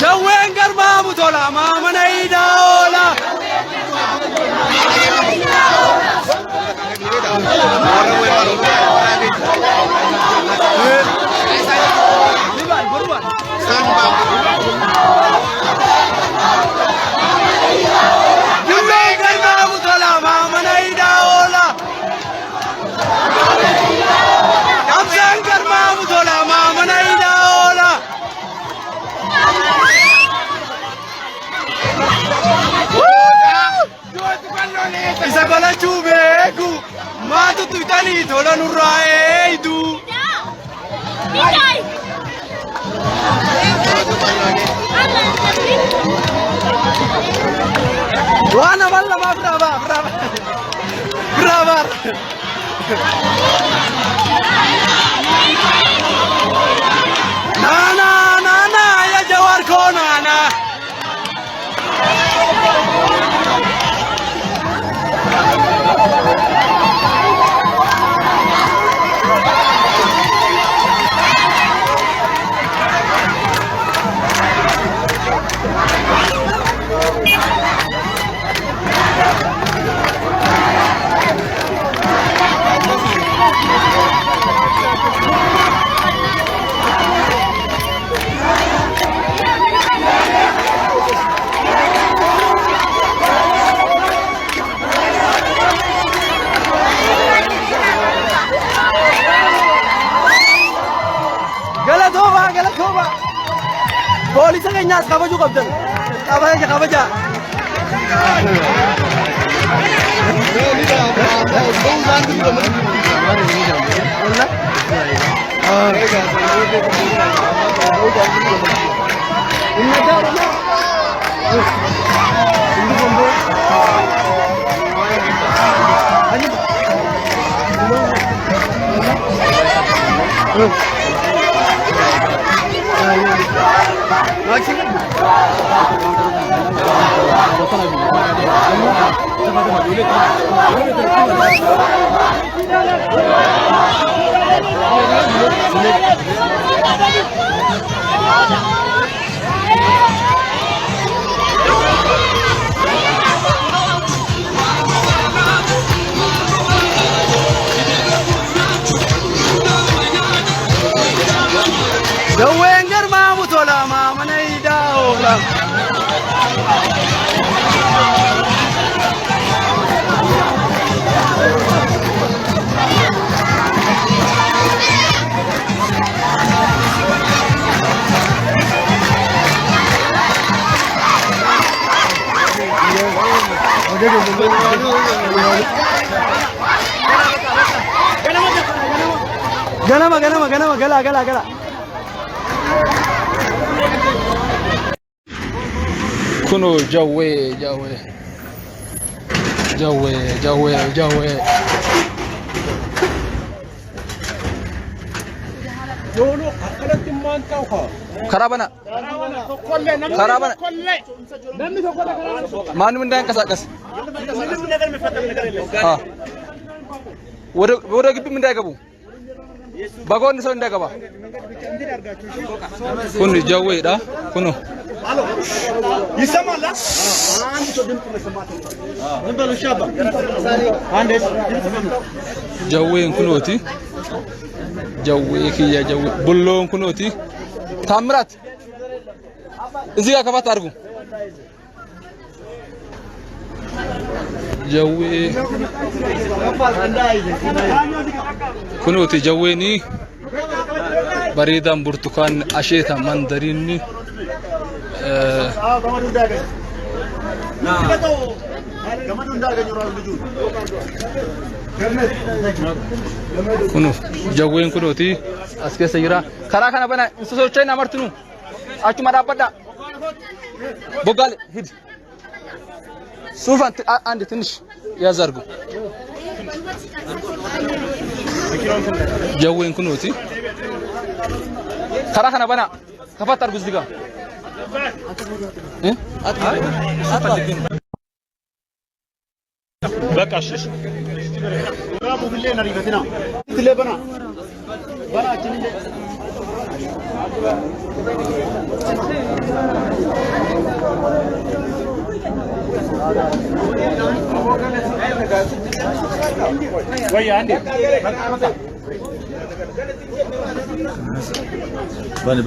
جوين قرما مطولة ما من ايداولا Isa bala chubegu, matu tu itani thoda nurai tu. Wana bala ma brava. Na ya jawar ko na. Galat hoba. Polis ang inyas kabaju kabdan. Kabaja. Jawin garma mutola ma manai daola. Ganama, gala. Kuno jawe. Yono akalat timman kau kha. Karabana. Namni to kolle karabana. Manu mindan kasakas. Ha. Wora gibi mindan kabu. Bagon so mindan kaba. Kuno jawe da. Kuno. Halo. Yisamala? Andi to dimku mesamata. Nambalo shaba. Ande. Jawe kunoti. Jawe kiya jawe. Bullo kunoti. Tamrat. እዚህ ጋር ከፋት አድርጉ ጀዌ ኩኖቲ ጀዌኒ bareedaan burtukaan asheeta mandariinni kunu jawween kunooti as keessa jira karaa kana bana sosocheen amartinu achuma dhaabbadha boggaale hidi suufan andi tinish yaazargu jawween kunooti karaa kana bana kafat argus diga በቃ እሺ ብራቡ ብሌ ነሪበትና ትለበና ويا عندي بني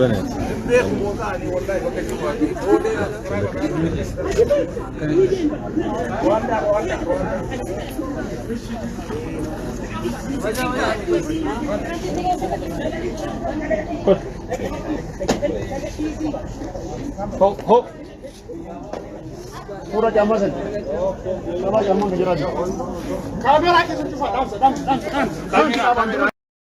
هو पूरा जामा से पूरा जामा गुजरात